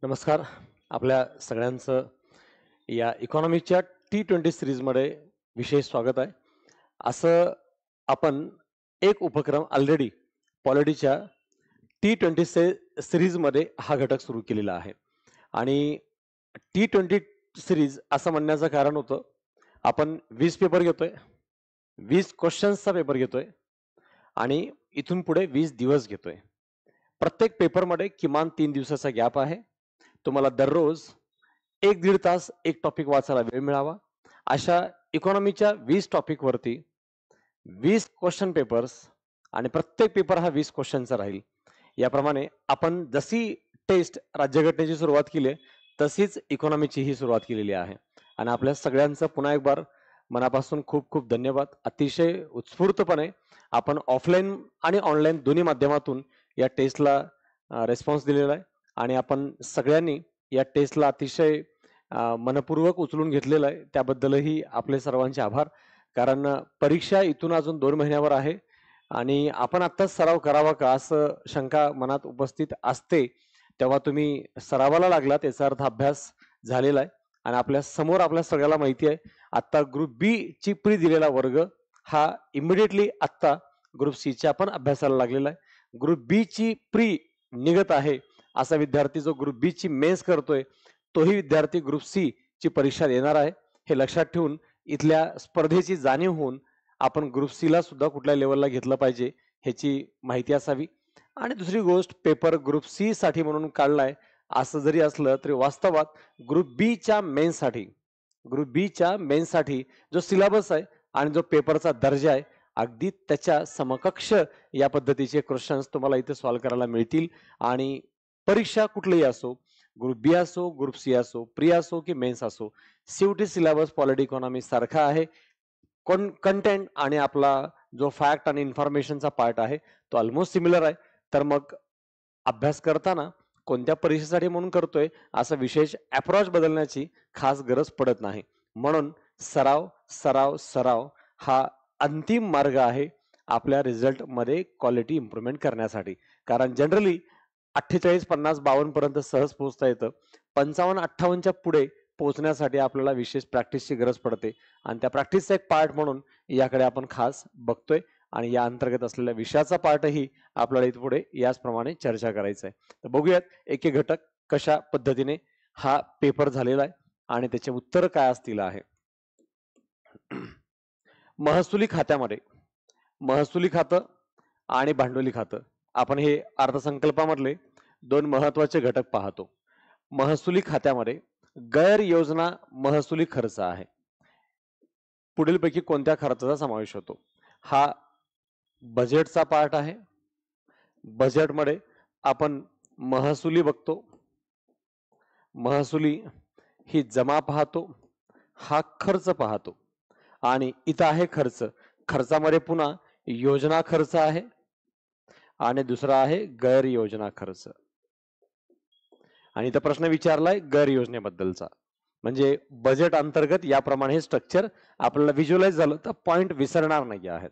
नमस्कार. आपल्या सगळ्यांचं या इकॉनॉमीच्या T20 सीरीजमध्ये विशेष स्वागत आहे. असं आपण एक उपक्रम ऑलरेडी पॉलिटीच्या T20 सीरीजमध्ये हा घटक सुरू केलेला आहे. आणि T20 सीरीज असं म्हणण्याचं कारण होतं, आपण 20 पेपर घेतोय, 20 क्वेश्चन्सचा पेपर घेतोय आणि इथून पुढे 20 दिवस घेतोय. प्रत्येक पेपरमध्ये किमान 3 दिवसाचा गॅप आहे. तुम्हाला दररोज 1-1.5 तास एक टॉपिक वाचायला वेळ मिळावा. अशा इकॉनॉमीच्या 20 टॉपिकवरती 20 क्वेश्चन पेपर्स आणि प्रत्येक पेपर हा 20 क्वेश्चनचा राहील. याप्रमाणे आपण जशी टेस्ट राज्यघटनेची सुरुवात केली आहे, तशीच इकॉनॉमीचीही सुरुवात केलेली आहे. आणि आपल्या सगळ्यांचं पुन्हा एक बार मनापासून खूप खूप धन्यवाद. अतिशय उत्स्फूर्तपणे आपण ऑफलाईन आणि ऑनलाईन दोन्ही माध्यमातून या टेस्टला रिस्पॉन्स दिलेला आहे आणि आपण सगळ्यांनी या टेस्टला अतिशय मनपूर्वक उचलून घेतलेलं आहे. त्याबद्दलही आपले सर्वांचे आभार. कारण परीक्षा इथून अजून 2 महिन्यावर आहे आणि आपण आत्ताच सराव करावा का असं शंका मनात उपस्थित असते. तेव्हा तुम्ही सरावाला लागलात याचा अर्थ अभ्यास झालेला आहे आणि आपल्या समोर आपल्या सगळ्याला माहिती आहे, आत्ता ग्रुप बी ची प्री दिलेला वर्ग हा इमिडिएटली आत्ता ग्रुप सी च्या पण अभ्यासाला लागलेला आहे. ग्रुप बी ची प्री निघत आहे. असा विद्यार्थी जो ग्रुप बी ची मेन्स करतोय, तोही विद्यार्थी ग्रुप सी ची परीक्षा देणार आहे. हे लक्षात ठेवून इथल्या स्पर्धेची जाणीव होऊन आपण ग्रुप सी ला सुद्धा कुठल्या लेवलला घेतलं पाहिजे ह्याची माहिती असावी. आणि दुसरी गोष्ट पेपर ग्रुप सी साठी म्हणून काढलाय असं जरी असलं तरी वास्तवात ग्रुप बी च्या मेन्ससाठी जो सिलेबस आहे आणि जो पेपरचा दर्जा आहे अगदी त्याच्या समकक्ष या पद्धतीचे क्वेश्चन्स तुम्हाला इथे सॉल्व्ह करायला मिळतील. आणि परीक्षा कुठलीही असो, ग्रुप बी असो, ग्रुप सी असो, प्री असो की मेन्स असो, शेवटी सिलेबस पॉलिटी इकॉनॉमी सारखा आहे. कंटेंट आणि आपला जो फॅक्ट आणि इन्फॉर्मेशनचा पार्ट आहे तो ऑलमोस्ट सिमिलर आहे. तर मग अभ्यास करताना कोणत्या परीक्षेसाठी म्हणून करतोय असा विशेष अप्रोच बदलण्याची खास गरज पडत नाही. म्हणून सराव, सराव, सराव हा अंतिम मार्ग आहे आपल्या रिझल्टमध्ये क्वालिटी इम्प्रूव्हमेंट करण्यासाठी. कारण जनरली 48, 50, 52 पर्यंत सहज पोहोचता येतं. 55-58च्या पुढे पोहोचण्यासाठी आपल्याला विशेष प्रॅक्टिसची गरज पडते आणि त्या प्रॅक्टिसचा एक पार्ट म्हणून याकडे आपण खास बघतोय आणि या अंतर्गत असलेल्या विषयाचा पार्टही आपल्याला इथे पुढे याचप्रमाणे चर्चा करायचा आहे. तर बघूयात एक एक घटक कशा पद्धतीने हा पेपर झालेला आहे आणि त्याचे उत्तर काय असतील आहे. महसुली खात्यामध्ये महसुली खातं आणि भांडवली खातं आपण हे अर्थसंकल्पामधले 2 महत्वाचे घटक पाहतो. महसुली खात्यामध्ये गैर योजना महसुली खर्च आहे. पुढीलपैकी कोणत्या खर्चाचा समावेश होतो? हा बजेटचा पार्ट आहे. बजेटमध्ये आपण महसुली बघतो. महसुली ही जमा पाहतो, हा खर्च पाहतो आणि इथं आहे खर्च. खर्चामध्ये पुन्हा योजना खर्च आहे आणि दुसरा आहे गैर योजना खर्च. आणि इथं प्रश्न विचारलाय गैर योजनेबद्दलचा. म्हणजे बजेट अंतर्गत याप्रमाणे हे स्ट्रक्चर आपल्याला व्हिज्युअलाइज झालं तर पॉइंट विसरणार नाही आहेत.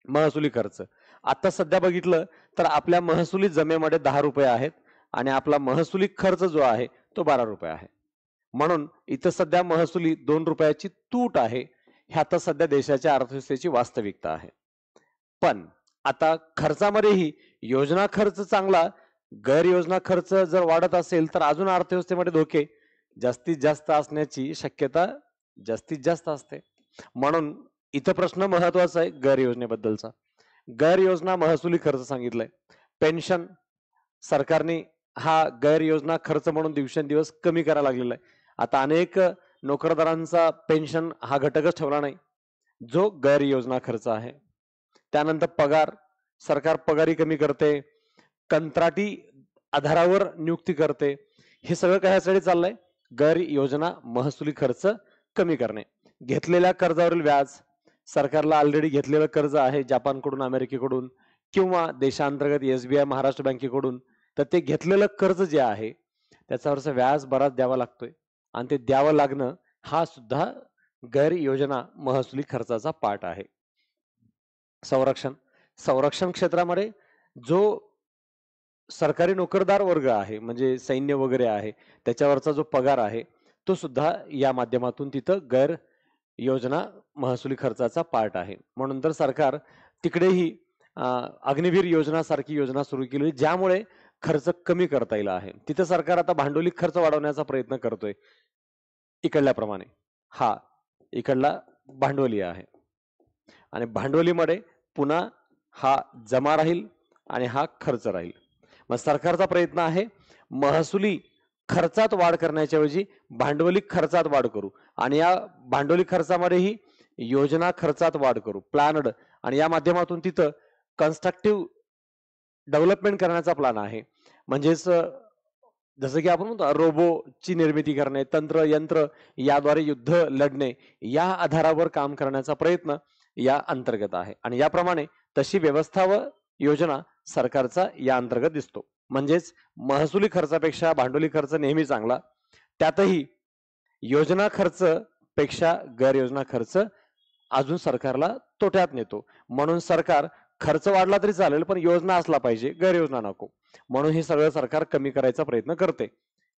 महसुली खर्च आता सध्या बघितलं तर आपल्या महसुली जमेमध्ये 10 रुपये आहेत आणि आपला महसुली खर्च जो आहे तो 12 रुपये आहे. म्हणून इथं सध्या महसुली 2 रुपयाची तूट आहे. हे आता सध्या देशाच्या अर्थव्यवस्थेची वास्तविकता आहे. पण आता खर्चामध्येही योजना खर्च चांगला, गैर योजना खर्च जर वाढत असेल तर अजून अर्थव्यवस्थेमध्ये धोके जास्तीत जास्त असण्याची शक्यता जास्तीत जास्त असते. म्हणून इथं प्रश्न महत्वाचा आहे गैर योजनेबद्दलचा. गैर योजना महसुली खर्च सांगितलाय. पेन्शन सरकारने हा गैर योजना खर्च म्हणून दिवसेंदिवस कमी करायला लागलेला आहे. आता अनेक नोकरदारांचा पेन्शन हा घटकच ठेवला नाही, जो गैर योजना खर्च आहे. त्यानंतर पगार, सरकार पगारी कमी करते, कंत्राटी आधारावर नियुक्ती करते. हे सगळं कशासाठी चाललंय? गैर योजना महसुली खर्च कमी करणे. घेतलेल्या कर्जावरील व्याज, सरकारला ऑलरेडी घेतलेलं कर्ज आहे जपानकडून, अमेरिकेकडून किंवा देशांतर्गत SBI महाराष्ट्र बँकेकडून, तर ते घेतलेलं कर्ज जे आहे त्याच्यावरचं व्याज बराच द्यावा लागतोय आणि ते द्यावं लागणं हा सुद्धा गैर योजना महसुली खर्चाचा पार्ट आहे. संरक्षण क्षेत्रामध्ये जो सरकारी नोकरदार वर्ग आहे म्हणजे सैन्य वगैरे आहे त्याच्यावरचा जो पगार आहे तो सुद्धा या माध्यमातून तिथं गैर योजना महसुली खर्चाचा पार्ट आहे. म्हणून तर सरकार तिकडेही अग्निवीर योजना सारखी योजना सुरू केली ज्यामुळे खर्च कमी करता येईल आहे. तिथं सरकार आता भांडवली खर्च वाढवण्याचा प्रयत्न करतोय. इकडल्याप्रमाणे. हा इकडला भांडवली आहे. आणि भांडवलीमध्ये पुन्हा हा जमा राहील आणि हा खर्च राहील. मग सरकारचा प्रयत्न आहे महसुली खर्चात वाढ करण्याच्या ऐवजी भांडवली खर्चात वाढ करू आणि या भांडवली खर्चामध्येही योजना खर्चात वाढ करू प्लॅनड आणि या माध्यमातून तिथं कन्स्ट्रक्टिव्ह डेव्हलपमेंट करण्याचा प्लॅन आहे. म्हणजेच जसं की आपण म्हणतो रोबोची निर्मिती करणे, तंत्र यंत्र याद्वारे युद्ध लढणे या आधारावर काम करण्याचा प्रयत्न या अंतर्गत आहे आणि याप्रमाणे तशी व्यवस्था व योजना सरकारचा या अंतर्गत दिसतो. म्हणजेच महसुली खर्चापेक्षा भांडवली खर्च नेहमी चांगला. त्यातही योजना खर्च पेक्षा गैरयोजना खर्च अजून सरकारला तोट्यात नेतो. म्हणून सरकार खर्च वाढला तरी चालेल पण योजना असला पाहिजे, गैरयोजना नको. म्हणून हे सगळं सरकार कमी करायचा प्रयत्न करते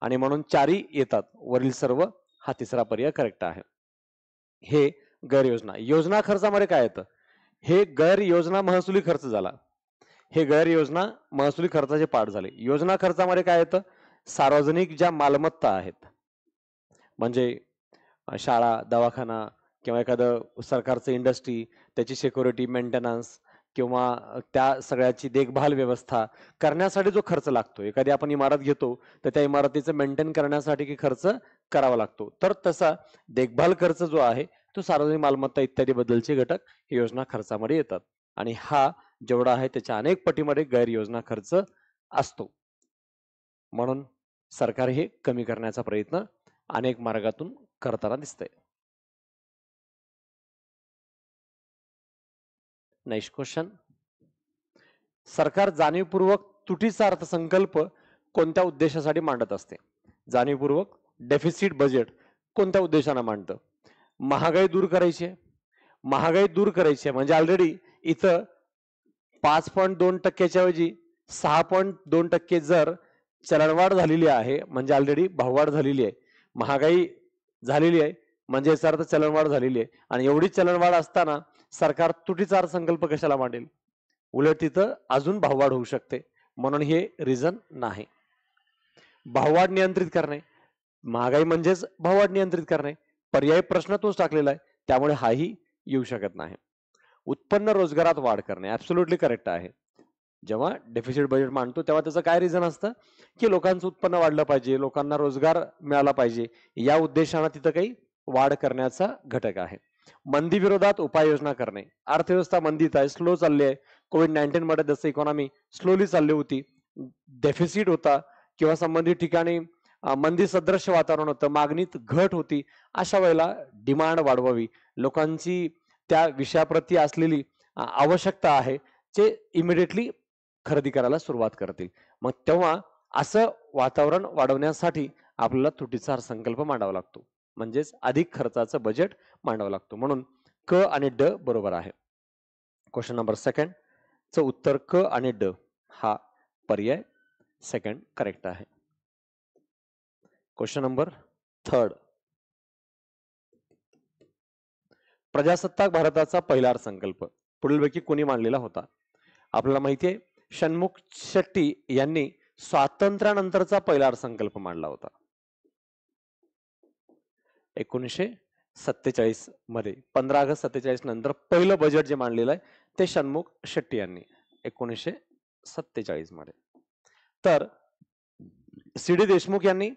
आणि म्हणून चारी येतात. वरील सर्व हा तिसरा पर्याय करेक्ट आहे. हे गैरयोजना. योजना खर्चामध्ये काय येतं? हे गैरयोजना महसुली खर्च झाला. हे गैरयोजना महसुली खर्चाचे पाठ झाले. योजना खर्चामध्ये काय येतं? सार्वजनिक ज्या मालमत्ता आहेत म्हणजे शाळा, दवाखाना किंवा एखादं सरकारचं इंडस्ट्री, त्याची सिक्युरिटी, मेंटेनन्स किंवा त्या सगळ्याची देखभाल व्यवस्था करण्यासाठी जो खर्च लागतो. एखादी आपण इमारत घेतो, तर त्या इमारतीचं मेंटेन करण्यासाठी की खर्च करावा लागतो. तर तसा देखभाल खर्च जो आहे, तो सार्वजनिक मालमत्ता इत्यादी बद्दलचे घटक हे योजना खर्चामध्ये येतात. आणि हा जेवढा आहे त्याच्या अनेक पटीमध्ये गैरयोजना खर्च असतो. म्हणून सरकार हे कमी करण्याचा प्रयत्न अनेक मार्गातून करताना दिसतंय. Next question. सरकार जाणीवपूर्वक तुटीचा अर्थसंकल्प कोणत्या उद्देशासाठी मांडत असते? जाणीवपूर्वक डेफिसिट बजेट कोणत्या उद्देशाने मांडतं? महागाई दूर करायची आहे. महागाई दूर करायची आहे म्हणजे ऑलरेडी इथं 5.2% ऐवजी 6.2% जर चलनवाढ झालेली आहे म्हणजे ऑलरेडी भाववाढ झालेली आहे. महागाई झालेली आहे म्हणजे याचा अर्थ चलनवाढ झालेली आहे आणि एवढी चलनवाढ असताना सरकार तुटीचा अर्थसंकल्प कशाला मांडेल? उलट तिथं अजून भाववाढ होऊ शकते. म्हणून हे रिझन नाही. भाववाढ नियंत्रित करणे, महागाई म्हणजेच भाववाढ नियंत्रित करणे. पर्यायी प्रश्न तोच टाकलेला आहे. त्यामुळे हाही येऊ शकत नाही. उत्पन्न रोजगारात वाढ करणे ऍब्सोल्युटली करेक्ट आहे. जेव्हा डेफिसिट बजेट मांडतो तेव्हा त्याचं काय रिझन असतं की लोकांचं उत्पन्न वाढलं पाहिजे, लोकांना रोजगार मिळाला पाहिजे या उद्देशाने तिथं काही वाढ करण्याचा घटक आहे. मंदी विरोधात उपाययोजना करणे. अर्थव्यवस्था मंदीत आहे, स्लो चालली आहे. कोविड-19 मध्ये जसं इकॉनॉमी स्लोली चालली होती, डेफिसिट होता किंवा संबंधित ठिकाणी मंदी सदृश्य वातावरण होतं, मागणीत घट होती. अशा वेळेला डिमांड वाढवावी, लोकांची त्या विषयाप्रती असलेली आवश्यकता आहे जे इमिडिएटली खरेदी करायला सुरुवात करतील. मग तेव्हा असं वातावरण वाढवण्यासाठी आपल्याला तुटीचा अर्थसंकल्प मांडावा लागतो. म्हणजेच अधिक खर्चाचं बजेट मांडावं लागतो. म्हणून क आणि ड बरोबर आहे. क्वेश्चन नंबर सेकंड च उत्तर क आणि ड हा पर्याय सेकंड करेक्ट आहे. Question number third. प्रजासत्ताक भारताचा पहिला अर्थसंकल्प पुढीलपैकी कोणी मांडलेला होता? आपल्याला माहिती आहे षण्मुख शेट्टी यांनी स्वातंत्र्यानंतरचा पहिला अर्थसंकल्प मांडला होता 1947 मध्ये. 15 ऑगस्ट 47 नंतर पहिलं बजेट जे मांडलेलं आहे ते षण्मुख शेट्टी यांनी 1947 मध्ये. तर सी डी देशमुख यांनी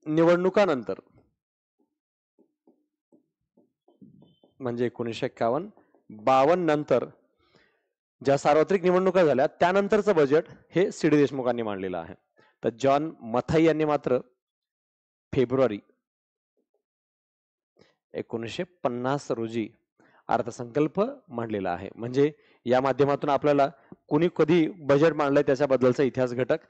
निवडणुकानंतर म्हणजे 1951-52 नंतर ज्या सार्वत्रिक निवडणुका झाल्या त्यानंतरचं बजेट हे सी डी देशमुखांनी मांडलेलं आहे. तर जॉन मथाई यांनी मात्र फेब्रुवारी 1950 रोजी अर्थसंकल्प मांडलेला आहे. म्हणजे या माध्यमातून आपल्याला कोणी कधी बजेट मांडलंय त्याच्याबद्दलचा इतिहास घटक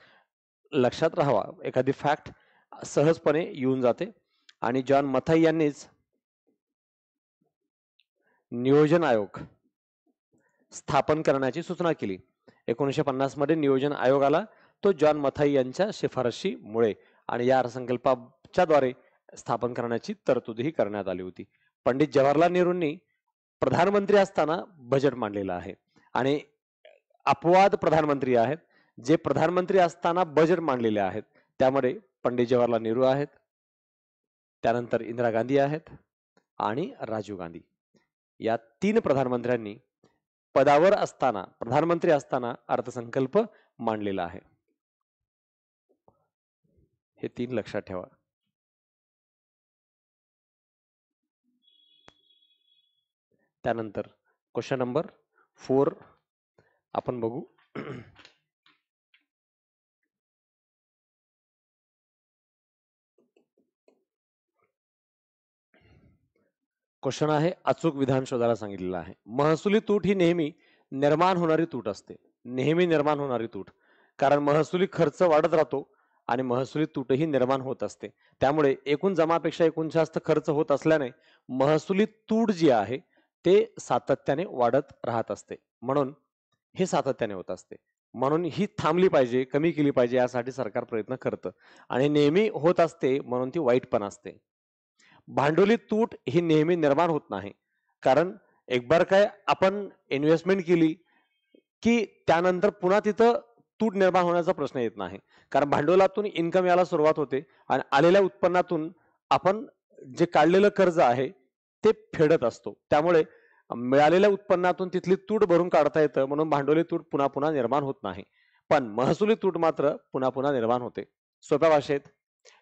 लक्षात राहावा. एखादी फॅक्ट सहजपणे येऊन जाते. आणि जॉन मथाई यांनीच नियोजन आयोग स्थापन करण्याची सूचना केली 1950 मध्ये नियोजन आयोग आला, तो जॉन मथाई यांच्या शिफारशीमुळे, आणि या अर्थसंकल्पाच्या द्वारे स्थापन करण्याची तरतूदही करण्यात आली होती. पंडित जवाहरलाल नेहरूंनी प्रधानमंत्री असताना बजेट मांडलेलं आहे, आणि अपवाद प्रधानमंत्री आहेत जे प्रधानमंत्री असताना बजेट मांडलेले आहेत. त्यामध्ये पंडित जवाहरलाल नेहरू आहेत, त्यानंतर इंदिरा गांधी आहेत आणि राजीव गांधी. या 3 प्रधानमंत्र्यांनी पदावर असताना, प्रधानमंत्री असताना अर्थसंकल्प मांडलेला आहे. हे 3 लक्षात ठेवा. त्यानंतर क्वेश्चन नंबर 4 आपण बघू. क्वेश्चन आहे, अचूक विधान शोधायला सांगितलेलं आहे. महसुली तूट ही नेहमी निर्माण होणारी तूट असते. नेहमी निर्माण होणारी तूट, कारण महसुली खर्च वाढत राहतो आणि महसुली तूटही निर्माण होत असते. त्यामुळे एकूण जमापेक्षा एकूण जास्त खर्च होत असल्याने महसुली तूट जी आहे ते सातत्याने वाढत राहत असते. म्हणून हे सातत्याने होत असते. म्हणून ही थांबली पाहिजे, कमी केली पाहिजे, यासाठी सरकार प्रयत्न करतं, आणि नेहमी होत असते म्हणून ती वाईट पण असते. भांडवली तूट ही नेहमी निर्माण होत नाही, कारण एक बार काय आपण इन्व्हेस्टमेंट केली की त्यानंतर पुन्हा तिथं तूट निर्माण होण्याचा प्रश्न येत नाही, कारण भांडवलातून इन्कम यायला सुरुवात होते आणि आलेल्या उत्पन्नातून आपण जे काढलेलं कर्ज आहे ते फेडत असतो. त्यामुळे मिळालेल्या उत्पन्नातून तिथली तूट भरून काढता येतं, म्हणून भांडवली तूट पुन्हा पुन्हा निर्माण होत नाही. पण महसुली तूट मात्र पुन्हा पुन्हा निर्माण होते. सोप्या भाषेत,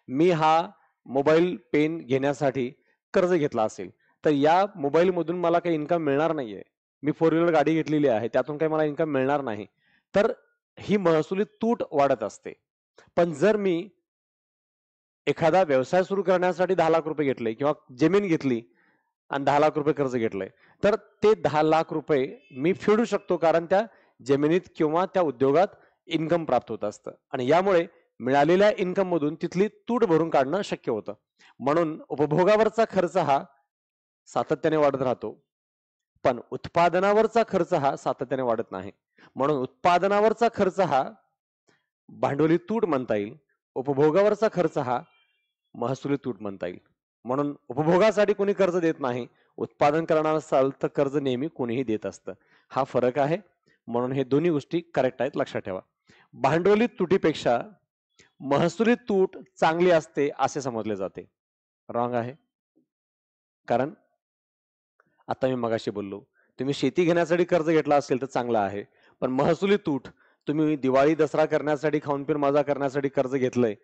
मी हा मोबाईल पेन घेण्यासाठी कर्ज घेतला असेल, तर या मोबाईल मधून मला काही इन्कम मिळणार नाहीये. मी 4 व्हीलर गाडी घेतलेली आहे, त्यातून काही मला इन्कम मिळणार नाही. तर ही महसुली तूट वाढत असते. पण जर मी एखादा व्यवसाय सुरू करण्यासाठी 10 लाख रुपये घेतले किंवा जमीन घेतली आणि 10 लाख रुपये कर्ज घेतलंय, तर ते 10 लाख रुपये मी फेडू शकतो, कारण त्या जमिनीत किंवा त्या उद्योगात इन्कम प्राप्त होत असतं, आणि यामुळे मिळालेल्या इन्कम मधून तिथली तूट भरून काढणं शक्य होतं. म्हणून उपभोगावरचा खर्च हा सातत्याने वाढत राहतो, पण उत्पादनावरचा खर्च हा सातत्याने वाढत नाही. म्हणून उत्पादनावरचा खर्च हा भांडवली तूट म्हणता येईल, उपभोगावरचा खर्च हा महसुली तूट म्हणता येईल. म्हणून उपभोगासाठी कोणी कर्ज देत नाही, उत्पादन करणार असाल तर कर्ज नेहमी कोणीही देत असतं. हा फरक आहे. म्हणून हे दोन्ही गोष्टी करेक्ट आहेत, लक्षात ठेवा. भांडवली तुटीपेक्षा महसुली तूट चांगली असते असे समजले जाते. रॉंग आहे. कारण आता मी मगाशी बोललो, तुम्ही शेती घेण्यासाठी कर्ज घेतला असेल तर चांगला आहे, पण महसुली तूट, तुम्ही दिवाळी दसरा करण्यासाठी, खाऊन पिऊन मजा करण्यासाठी कर्ज घेतलंय,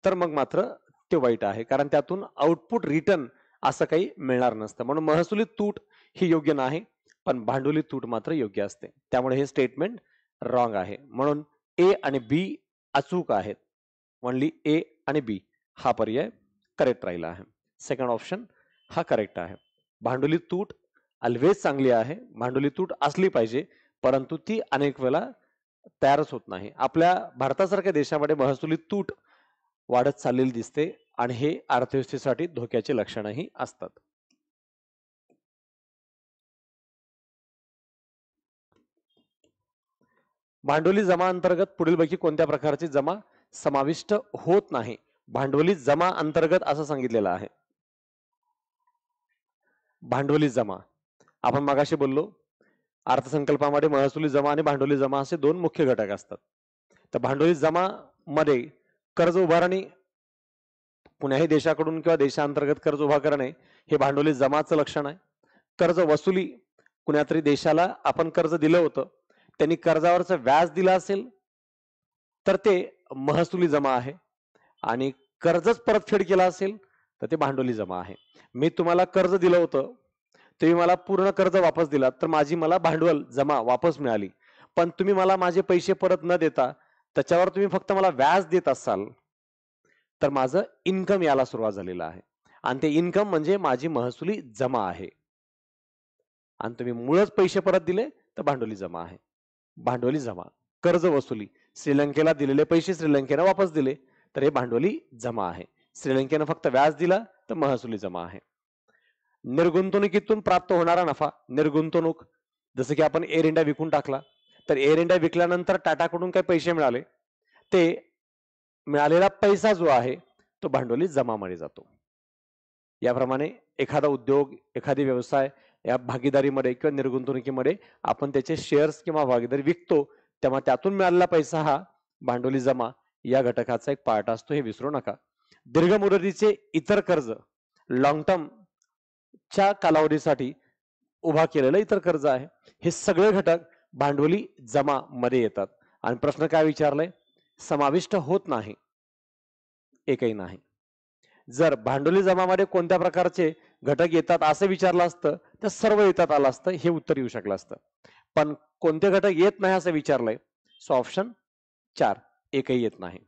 तर मग मात्र ते वाईट आहे, कारण त्यातून आउटपुट रिटर्न असं काही मिळणार नसतं. म्हणून महसुली तूट ही योग्य नाही, पण भांडवली तूट मात्र योग्य असते. त्यामुळे हे स्टेटमेंट रॉंग आहे. म्हणून ए आणि बी अचूक आहेत. ओनली ए आणि बी हा पर्याय करेक्ट राहिला आहे. सेकंड ऑप्शन हा करेक्ट आहे. भांडवली तूट ऑलवेज चांगली आहे, भांडवली तूट असली पाहिजे, परंतु ती अनेक वेळा तयारच होत नाही. आपल्या भारतासारख्या देशामध्ये महसुली तूट वाढत चाललेली दिसते, आणि हे अर्थव्यवस्थेसाठी धोक्याचे लक्षणही असतात. भांडवली जमा अंतर्गत पुढीलपैकी कोणत्या प्रकारची जमा समाविष्ट होत नाही? भांडवली जमा अंतर्गत असं सांगितलेलं आहे. भांडवली जमा, आपण मगाशी बोललो, अर्थसंकल्पामध्ये महसुली जमा आणि भांडवली जमा असे 2 मुख्य घटक असतात. तर भांडवली जमा मध्ये कर्ज उभारणी, कुण्याही देशाकडून किंवा देशांतर्गत कर्ज उभा करणे, हे भांडवली जमाचं लक्षण आहे. कर्ज वसुली, कुण्यातरी देशाला आपण कर्ज दिलं होतं, त्यांनी कर्जावरचं व्याज दिलं असेल तर ते महसुली जमा आहे, आणि कर्जच परतफेड केला असेल तर ते भांडवली जमा आहे. मी तुम्हाला कर्ज दिलं होतं, तुम्ही मला पूर्ण कर्ज वापस दिलात, तर माझी मला भांडवल जमा वापस मिळाली. पण तुम्ही मला माझे पैसे परत न देता त्याच्यावर तुम्ही फक्त मला व्याज देत असाल, तर माझं इन्कम याला सुरुवात झालेलं आहे, आणि ते इन्कम म्हणजे माझी महसुली जमा आहे. आणि तुम्ही मूळच पैसे परत दिले तर भांडवली जमा आहे. भांडवली जमा, कर्ज वसुली, श्रीलंकेला दिलेले पैसे श्रीलंकेनं वापस दिले तर हे भांडवली जमा आहे. श्रीलंकेनं फक्त व्याज दिला तर महसुली जमा आहे. निर्गुंतवणुकीतून प्राप्त होणारा नफा, निर्गुंतवणूक, जसं की आपण एअर इंडिया विकून टाकला तर एअर इंडिया विकल्यानंतर टाटाकडून काही पैसे मिळाले, ते मिळालेला पैसा जो आहे तो भांडवली जमामध्ये जातो. याप्रमाणे एखादा उद्योग, एखादी व्यवसाय या भागीदारीमध्ये किंवा निर्गुंतवणुकीमध्ये आपण त्याचे शेअर्स किंवा भागीदारी विकतो, तेव्हा त्यातून मिळालेला पैसा हा भांडवली जमा या घटकाचा एक पार्ट असतो, हे विसरू नका. दीर्घ मुदतीचे इतर कर्ज, लॉंग टर्म च्या कालावधीसाठी उभा केलेलं इतर कर्ज आहे. हे सगळे घटक भांडवली जमा मध्ये येतात. आणि प्रश्न काय विचारलाय? समाविष्ट होत नाही, एकही नाही. जर भांडवली जमामध्ये कोणत्या प्रकारचे घटक येतात असं विचारलं असतं तर सर्व येतात आलं असतं, हे उत्तर येऊ शकलं असतं. पण कोणते घटक येत नाही असं विचारलंय, सो ऑप्शन 4, एकही येत नाही.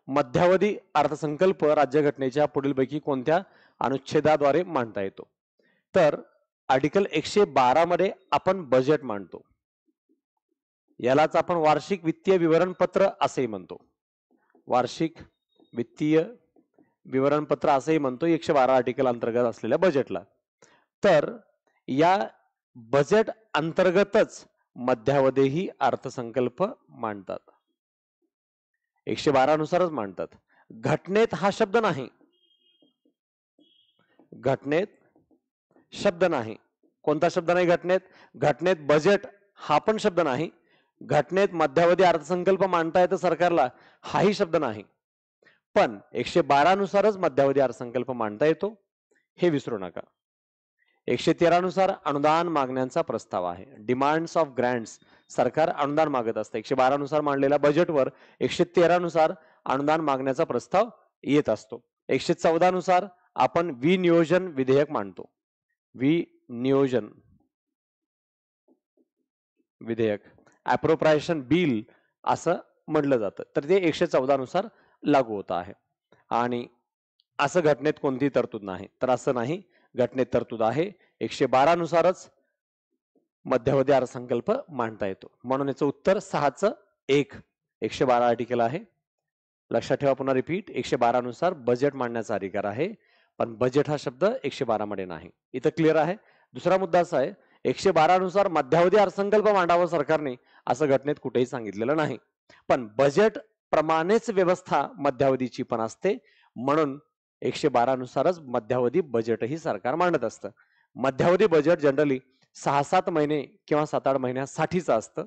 मध्यावधी अर्थसंकल्प राज्यघटनेच्या पुढीलपैकी कोणत्या अनुच्छेदाद्वारे मांडता येतो? तर आर्टिकल 112 मध्ये आपण बजेट मांडतो. यालाच आपण वार्षिक वित्तीय विवरणपत्र असेही म्हणतो. वार्षिक वित्तीय विवरणपत्र असेही म्हणतो 112 आर्टिकल अंतर्गत असलेल्या बजेटला. तर या बजेट अंतर्गतच मध्यावधीही अर्थसंकल्प मांडतात. 112 नुसारच मांडतात. घटनेत हा शब्द नाही, घटनेत शब्द नाही. कोणता शब्द नाही घटनेत? घटनेत बजेट हा पण शब्द नाही. घटनेत मध्यावधी अर्थसंकल्प मांडता येतं सरकारला, हाही शब्द नाही. पण 112 नुसारच मध्यावधी अर्थसंकल्प मांडता येतो, हे विसरू नका. 113 नुसार अनुदान मागण्यांचा प्रस्ताव आहे. डिमांड्स ऑफ ग्रँट्स, सरकार अनुदान मागत असतं. 112 नुसार मांडलेल्या बजेटवर 113 नुसार अनुदान मागण्याचा प्रस्ताव येत असतो. 114 नुसार आपण विनियोजन विधेयक मांडतो. विनियोजन विधेयक, अप्रोप्रिएशन बिल असं म्हटलं जातं. तर ते 114 नुसार लागू होत आहे. आणि असं घटनेत कोणतीही तरतूद नाही. तर असं नाही, घटनेत तरतूद आहे. 112 नुसारच मध्यावधी अर्थसंकल्प मांडता येतो. म्हणून याचं उत्तर 6चं 1 112 आर्टिकल आहे. लक्षात ठेवा, पुन्हा रिपीट, 112 नुसार बजेट मांडण्याचा अधिकार आहे. पण बजेट हा शब्द 112 मध्ये नाही. इथं क्लिअर आहे. दुसरा मुद्दा असा आहे, 112 नुसार मध्यावधी अर्थसंकल्प मांडावा सरकारने असं घटनेत कुठेही सांगितलेलं नाही. पण बजेट प्रमाणेच व्यवस्था मध्यावधीची पण असते. म्हणून 112 नुसारच मध्यावधी बजेटही सरकार मांडत असतं. मध्यावधी बजेट जनरली 6-7 महिने किंवा 7-8 महिन्यासाठीच असतं,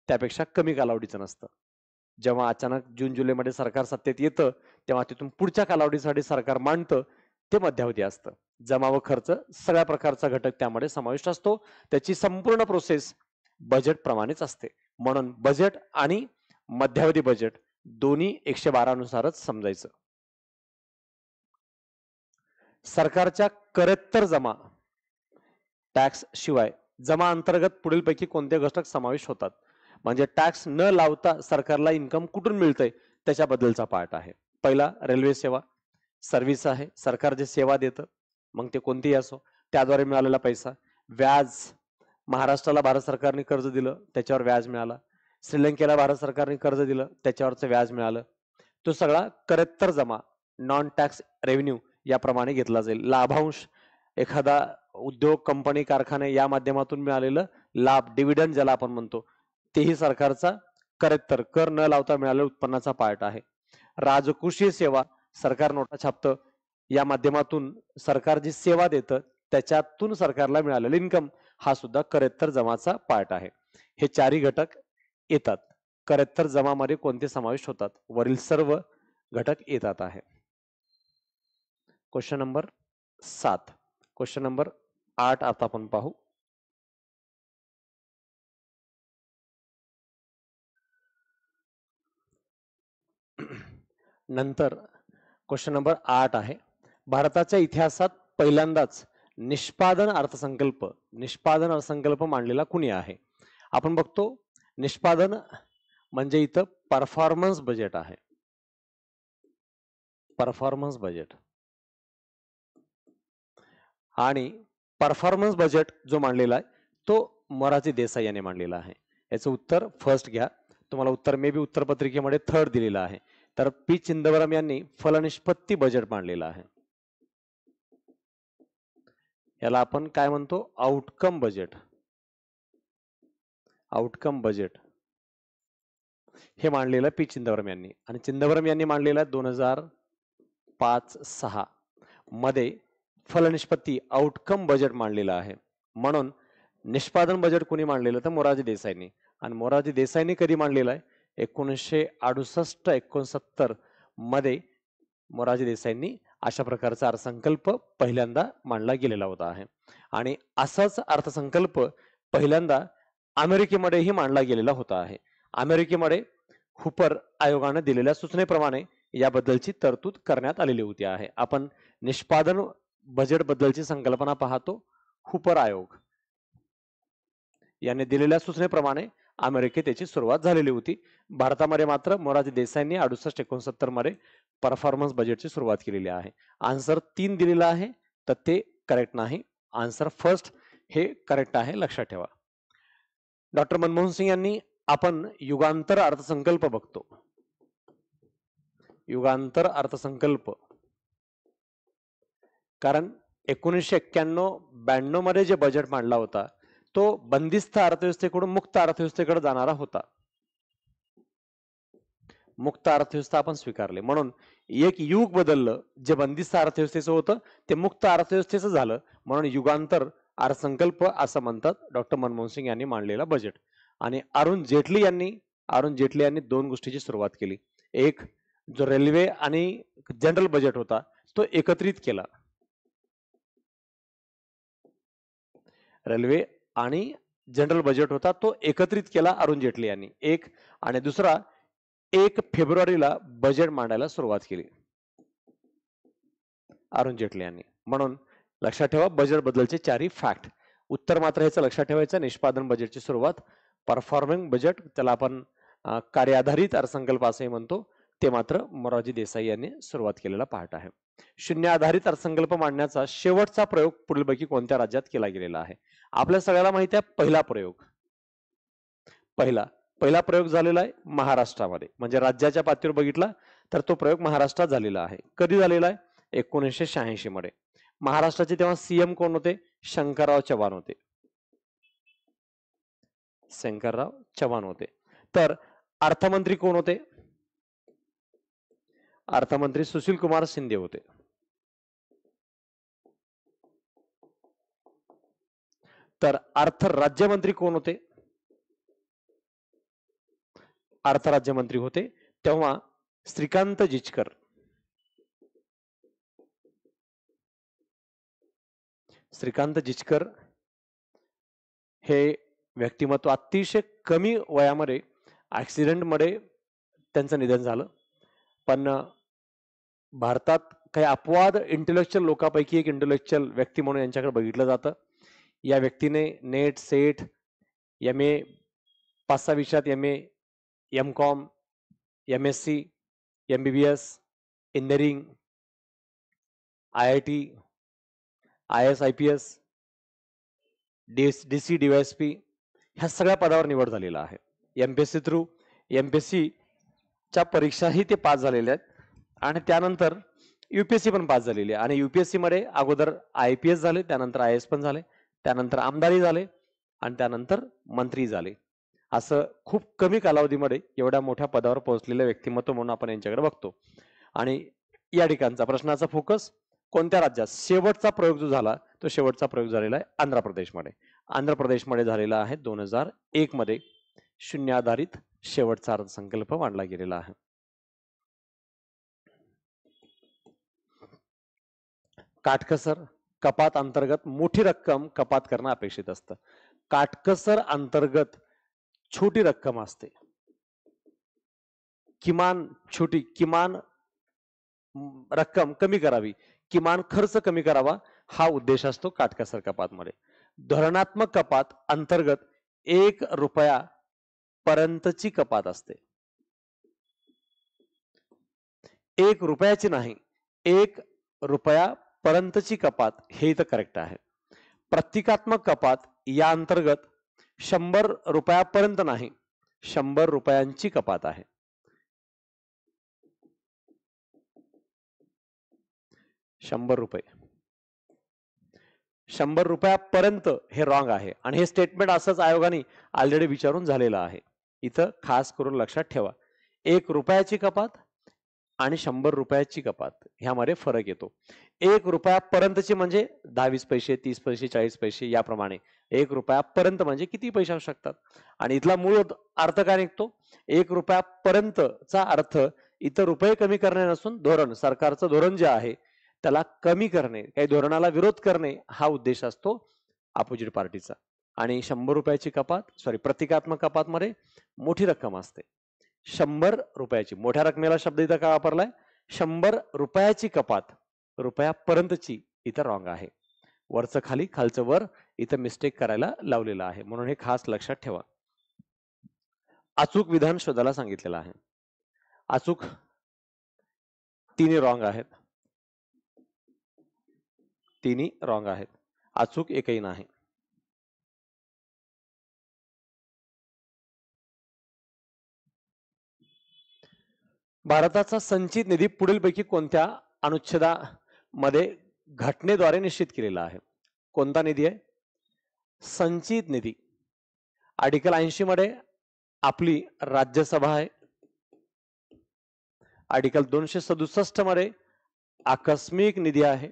त्यापेक्षा कमी कालावधीचं नसतं. जेव्हा अचानक जून जुलैमध्ये सरकार सत्तेत येतं तेव्हा तिथून पुढच्या कालावधीसाठी सरकार मांडतं, ते मध्यावधी असतं. जमा व खर्च सगळ्या प्रकारचा घटक त्यामध्ये समाविष्ट असतो. त्याची संपूर्ण प्रोसेस बजेट प्रमाणेच असते. म्हणून बजेट आणि मध्यावधी बजेट दोन्ही 112 नुसारच समजायचं. सरकारच्या करेत्तर जमा टॅक्स शिवाय जमा अंतर्गत पुढीलपैकी कोणते घटक समावेश होतात? म्हणजे टॅक्स न लावता सरकारला इन्कम कुठून मिळतंय त्याच्याबद्दलचा पार्ट आहे. पहिला रेल्वे सेवा, सर्व्हिस आहे. सरकार जे सेवा देतं, मग ते कोणतीही असो, त्याद्वारे मिळालेला पैसा. व्याज, महाराष्ट्राला भारत सरकारने कर्ज दिलं, त्याच्यावर व्याज मिळाला. श्रीलंकेला भारत सरकारने कर्ज दिलं, त्याच्यावरचं व्याज मिळालं. तो सगळा करेत्तर जमा, नॉन टॅक्स रेव्हेन्यू याप्रमाणे घेतला जाईल. लाभांश, एखादा उद्योग, कंपनी, कारखाने या माध्यमातून मिळालेलं लाभ, डिव्हिडंड ज्याला आपण म्हणतो, तेही सरकारचा करेत्तर, कर न लावता मिळालेल्या उत्पन्नाचा पार्ट आहे. राजकोषीय सेवा, सरकार नोटा छापतं, या माध्यमातून सरकार जी सेवा देतं त्याच्यातून सरकारला मिळालेलं इन्कम, हा सुद्धा करेत्तर जमाचा पार्ट आहे. हे चारही घटक येतात. करेत्तर जमामध्ये कोणते समाविष्ट होतात? वरील सर्व घटक येतात आहे. Question number 7. क्वेश्चन नंबर 8 आता आपण पाहू. नंतर क्वेश्चन नंबर 8 आहे, भारताच्या इतिहासात पहिल्यांदाच निष्पादन अर्थसंकल्प मांडलेला कुणी आहे? आपण बघतो निष्पादन म्हणजे इथं परफॉर्मन्स बजेट आहे. परफॉर्मन्स बजेट आणि परफॉर्मन्स बजेट जो मांडलेला आहे तो मोरारजी देसाई यांनी मांडलेला आहे. याचं उत्तर फर्स्ट घ्या. तुम्हाला उत्तर मे बी उत्तर पत्रिकेमध्ये थर्ड दिलेलं आहे. तर पी चिदंबरम यांनी फलनिष्पत्ती बजेट मांडलेलं आहे. याला आपण काय म्हणतो, आउटकम बजेट. आउटकम बजेट हे मांडलेलं पी चिदंबरम यांनी, आणि चिदंबरम यांनी मांडलेलं 2005-06 मध्ये फलनिष्पत्ती आउटकम बजेट मांडलेलं आहे. म्हणून निष्पादन बजेट कोणी मांडलेलं तर मोरारजी देसाईंनी, आणि मोरारजी देसाईंनी कधी मांडलेलं आहे, 1968-69 मध्ये मोरारजी देसाईंनी अशा प्रकारचा अर्थसंकल्प पहिल्यांदा मांडला गेलेला होता आहे. आणि असाच अर्थसंकल्प पहिल्यांदा अमेरिकेमध्येही मांडला गेलेला होता आहे. अमेरिकेमध्ये हुपर आयोगाने दिलेल्या सूचनेप्रमाणे याबद्दलची तरतूद करण्यात आलेली होती आहे. आपण निष्पादन बजेट बद्दलची संकल्पना पाहतो. हुपर आयोग यांनी दिलेल्या सूचनेप्रमाणे अमेरिकेत त्याची सुरुवात झालेली होती. भारतामध्ये मात्र मोरारजी देसाईंनी 68-69 मध्ये परफॉर्मन्स बजेटची सुरुवात केलेली आहे. आन्सर 3 दिलेला आहे तर ते करेक्ट नाही. आन्सर फर्स्ट हे करेक्ट आहे, लक्षात ठेवा. डॉक्टर मनमोहन सिंग यांनी, आपण युगांतर अर्थसंकल्प बघतो. युगांतर अर्थसंकल्प, कारण 1991-92 मध्ये जे बजेट मांडला होता तो बंदिस्त अर्थव्यवस्थेकडून मुक्त अर्थव्यवस्थेकडे जाणारा होता. मुक्त अर्थव्यवस्था आपण स्वीकारले, म्हणून एक युग बदललं. जे बंदिस्त अर्थव्यवस्थेचं होतं ते मुक्त अर्थव्यवस्थेचं झालं, म्हणून युगांतर अर्थसंकल्प असं म्हणतात डॉक्टर मनमोहन सिंग यांनी मांडलेला बजेट. आणि अरुण जेटली यांनी 2 गोष्टीची सुरुवात केली. एक, जो रेल्वे आणि जनरल बजेट होता तो एकत्रित केला. रेल्वे आणि जनरल बजेट होता तो एकत्रित केला अरुण जेटली यांनी, एक. आणि दुसरा, 1 फेब्रुवारीला बजेट मांडायला सुरुवात केली अरुण जेटली यांनी. म्हणून लक्षात ठेवा बजेट बद्दलचे 4 फॅक्ट. उत्तर मात्र ह्याचं लक्षात ठेवायचं, निष्पादन बजेटची सुरुवात, परफॉर्मिंग बजेट, त्याला आपण कार्याधारित अर्थसंकल्प असंही म्हणतो, ते मात्र मोरारजी देसाई यांनी सुरुवात केलेला पार्ट आहे. शून्य आधारित अर्थसंकल्प मांडण्याचा शेवटचा प्रयोग पुढीलपैकी कोणत्या राज्यात केला गेलेला आहे? आपल्या सगळ्याला माहिती आहे पहिला प्रयोग झालेला आहे महाराष्ट्रामध्ये, म्हणजे राज्याच्या पातळीवर बघितला तर तो प्रयोग महाराष्ट्रात झालेला आहे. कधी झालेला आहे? 1986 मध्ये. महाराष्ट्राचे तेव्हा सीएम कोण होते? शंकरराव चव्हाण होते. तर अर्थमंत्री कोण होते? अर्थमंत्री सुशील कुमार शिंदे होते. तर अर्थ राज्यमंत्री कोण होते? अर्थ राज्यमंत्री होते तेव्हा श्रीकांत जिचकर. श्रीकांत जिचकर हे व्यक्तिमत्व अतिशय कमी वयामध्ये ऍक्सिडेंटमध्ये त्यांचं निधन झालं. पण भारतात काही अपवाद इंटेलेक्च्युअल लोकांपैकी एक इंटेलेक्च्युअल व्यक्ती म्हणून यांच्याकडे बघितलं जातं. या व्यक्तीने नेट, सेट, MA 5-6 विषयात MA, MCOM, MSc, MBBS, engineering, IIT, IAS, IPS, DC, DYSP ह्या सगळ्या पदावर निवड झालेला आहे. MPSC थ्रू MPSC च्या परीक्षाही ते पास झालेले आहेत, आणि त्यानंतर UPSC पण पास झालेली आहे. आणि UPSC मध्ये अगोदर IPS झाले, त्यानंतर IAS पण झाले, त्यानंतर आमदारही झाले, आणि त्यानंतर मंत्री झाले. असं खूप कमी कालावधीमध्ये एवढ्या मोठ्या पदावर पोहोचलेले व्यक्तिमत्व म्हणून आपण यांच्याकडे बघतो. आणि या ठिकाणचा प्रश्नाचा फोकस कोणत्या राज्यात शेवटचा प्रयोग जो झाला तो शेवटचा प्रयोग झालेला आहे आंध्र प्रदेशमध्ये. आंध्र प्रदेशमध्ये झालेला आहे 2001 मध्ये शून्य आधारित शेवटचा अर्थसंकल्प मांडला गेलेला आहे. काटकसर कपात अंतर्गत मोठी रक्कम कपात करणं अपेक्षित असतं. काटकसर अंतर्गत छोटी रक्कम असते, किमान रक्कम कमी करावी, किमान खर्च कमी करावा, हा उद्देश असतो काटकसर कपात मध्ये. धोरणात्मक कपात अंतर्गत 1 रुपया पर्यंतची कपात असते. 1 रुपयाची नाही, 1 रुपया पर्यंतची कपात हे इथं करेक्ट आहे. प्रतिकात्मक कपात या अंतर्गत 100 रुपयापर्यंत नाही, 100 रुपयांची कपात आहे. 100 रुपये. 100 रुपयापर्यंत हे रॉंग आहे आणि हे स्टेटमेंट असंच आयोगाने ऑलरेडी विचारून झालेलं आहे. इथं खास करून लक्षात ठेवा, 1 रुपयाची कपात आणि 100 रुपयाची कपात ह्यामध्ये फरक येतो. 1 रुपयापर्यंतची म्हणजे 10-20 पैसे, 30 पैसे, 40 पैसे याप्रमाणे. 1 रुपयापर्यंत म्हणजे किती पैसे असू शकतात आणि इथला मूळ अर्थ काय निघतो? 1 रुपयापर्यंतचा अर्थ इथं रुपये कमी करणे नसून धोरण, सरकारचं धोरण जे आहे त्याला कमी करणे, काही धोरणाला विरोध करणे हा उद्देश असतो अपोजिट पार्टीचा. आणि 100 रुपयाची कपात, प्रतिकात्मक कपात मध्ये मोठी रक्कम असते. 100 रुपयाची, मोठ्या रकमेला शब्द इथं का वापरलाय? 100 रुपयाची कपात, रुपयापर्यंतची इथं रॉंग आहे. वरचं खाली, खालचं वर इथं मिस्टेक करायला लावलेलं आहे, म्हणून हे खास लक्षात ठेवा. अचूक विधान शोधायला सांगितलेलं आहे. अचूक तिन्ही रॉंग आहेत, तिन्ही रॉंग आहेत. अचूक एकही नाही. भारताचा संचित निधी पुढीलपैकी कोणत्या अनुच्छेदामध्ये घटनेद्वारे निश्चित केलेला आहे? कोणता निधी आहे? संचित निधी. आर्टिकल 80 मध्ये आपली राज्यसभा आहे. आर्टिकल 267 मध्ये आकस्मिक निधी आहे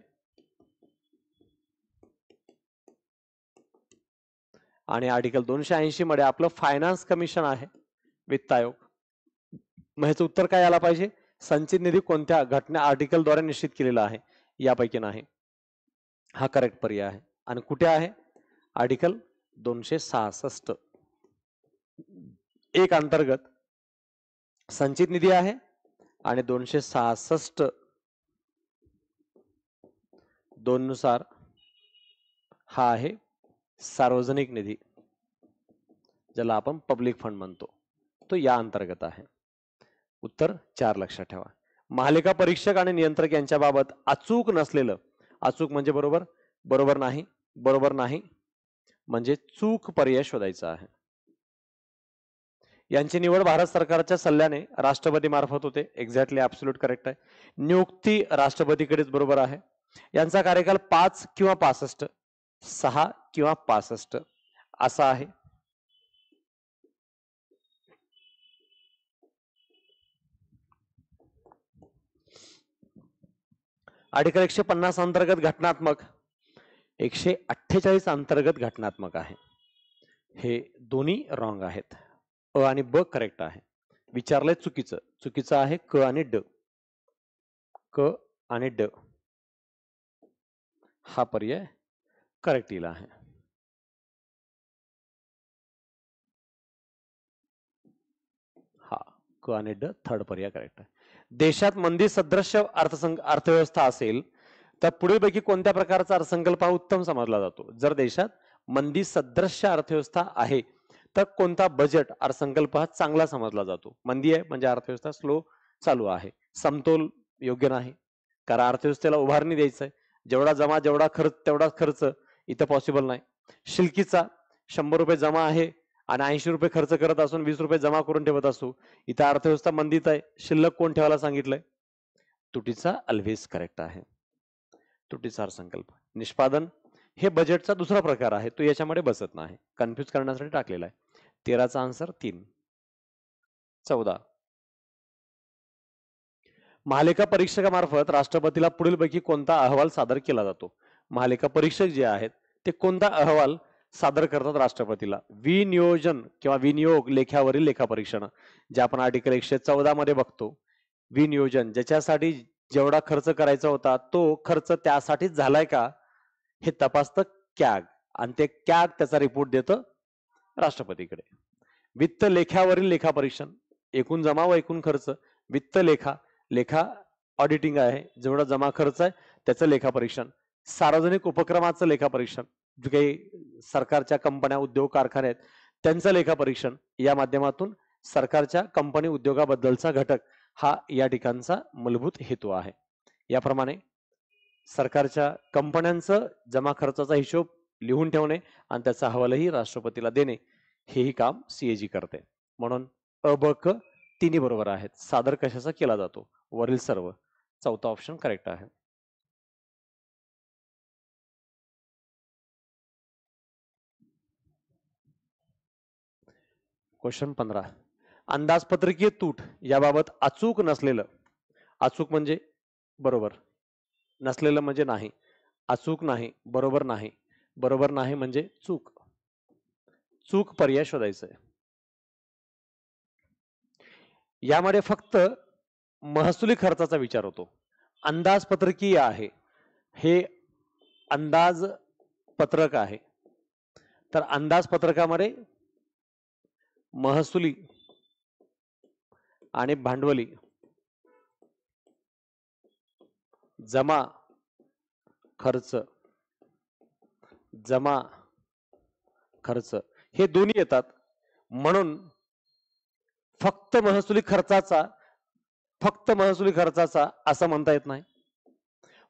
आणि आर्टिकल 280 मध्ये आपलं फायनान्स कमिशन आहे, वित्त आयोग. मग ह्याचं उत्तर काय आला पाहिजे? संचित निधी कोणत्या घटना आर्टिकलद्वारे निश्चित केलेला आहे? यापैकी नाही, हा करेक्ट पर्याय आहे. आणि कुठे आहे? आर्टिकल 266 एक अंतर्गत संचित निधी आहे आणि 266 2 नुसार हा आहे सार्वजनिक निधी, ज्याला आपण पब्लिक फंड म्हणतो, तो या अंतर्गत आहे. उत्तर 4 लक्षात ठेवा. महालेखा परीक्षक आणि नियंत्रक यांच्या बाबत अचूक नसलेलं, अचूक म्हणजे बरोबर, बरोबर नाही, बरोबर नाही म्हणजे चूक पर्याय शोधायचा आहे. यांची निवड भारत सरकारच्या सल्ल्याने राष्ट्रपती मार्फत होते. एक्झॅक्टली ऍब्सोल्यूट करेक्ट आहे. नियुक्ती राष्ट्रपतीकडेच बरोबर आहे. यांचा कार्यकाल 5 किंवा 65, 6 किंवा 65 असा आहे. आर्टिकल 150 अंतर्गत घटनात्मक, 148 अंतर्गत घटनात्मक आहे. हे दोन्ही रॉंग आहेत. अ आणि ब करेक्ट आहे. विचारलंय चुकीचं, चुकीचं आहे क आणि ड. क आणि ड हा पर्याय करेक्ट येईल आहे. हा क आणि ड थर्ड पर्याय करेक्ट आहे. देशात मंदी सदृश्य अर्थव्यवस्था असेल तर पुढीलपैकी कोणत्या प्रकारचा अर्थसंकल्प हा उत्तम समजला जातो? जर देशात मंदी सदृश्य अर्थव्यवस्था आहे तर कोणता बजेट अर्थसंकल्प हा चांगला समजला जातो? मंदी आहे म्हणजे अर्थव्यवस्था स्लो चालू आहे, समतोल योग्य नाही, कारण अर्थव्यवस्थेला उभारणी द्यायचं आहे, जेवढा जमा जेवढा खर्च तेवढा खर्च इथं पॉसिबल नाही. शिल्कीचा 100 रुपये जमा आहे आणि 80 रुपये खर्च करत असून 20 रुपये जमा करून ठेवत असू, इथं अर्थव्यवस्था मंदीत आहे, शिल्लक कोण ठेवायला सांगितलंय? तुटीचा अल्वेज करेक्ट आहे. तुटीचा अर्थसंकल्प. निष्पादन हे बजेटचा दुसरा प्रकार आहे, तो याच्यामध्ये बसत नाही, कन्फ्युज करण्यासाठी टाकलेला आहे. 13चा आन्सर 3. 14 महालेखा परीक्षकामार्फत राष्ट्रपतीला पुढीलपैकी कोणता अहवाल सादर केला जातो? महालेखा परीक्षक जे आहेत ते कोणता अहवाल सादर करतात राष्ट्रपतीला? विनियोजन किंवा विनियोग लेख्यावरील लेखापरीक्षण, जे आपण आर्टिकल 114 मध्ये बघतो. विनियोजन, ज्याच्यासाठी जेवढा खर्च करायचा होता तो खर्च त्यासाठीच झालाय का हे तपासतं कॅग, आणि ते कॅग त्याचा रिपोर्ट देतं राष्ट्रपतीकडे. वित्त लेख्यावरील लेखापरीक्षण, एकूण जमा व एकूण खर्च. वित्त लेखा, लेखा ऑडिटिंग आहे, जेवढा जमा खर्च आहे त्याचं लेखापरीक्षण. सार्वजनिक उपक्रमाचं लेखापरीक्षण, जे काही सरकारच्या कंपन्या, उद्योग, कारखाने आहेत त्यांचं लेखापरीक्षण. या माध्यमातून सरकारच्या कंपनी उद्योगाबद्दलचा घटक हा या ठिकाणचा मूलभूत हेतू आहे. याप्रमाणे सरकारच्या कंपन्यांचं जमा खर्चाचा हिशोब लिहून ठेवणे आणि त्याचा अहवालही राष्ट्रपतीला देणे, हेही काम सीएजी करते. म्हणून अ ब क तिन्ही बरोबर आहेत. सादर कशाचा केला जातो? वरील सर्व. चौथा ऑप्शन करेक्ट आहे. क्वेश्चन 15. अंदाजपत्रकीय तूट याबाबत अचूक नसलेलं, अचूक म्हणजे बरोबर, नसलेलं म्हणजे नाही, अचूक नाही, बरोबर नाही, बरोबर नाही म्हणजे चूक, चूक पर्याय शोधायचं आहे. यामध्ये फक्त महसुली खर्चाचा विचार होतो. अंदाजपत्रकीय आहे, हे अंदाज पत्रक आहे, तर अंदाजपत्रकामध्ये महसुली आणि भांडवली जमा खर्च, जमा खर्च हे दोन्ही येतात. म्हणून फक्त महसुली खर्चाचा, फक्त महसुली खर्चाचा असं म्हणता येत नाही.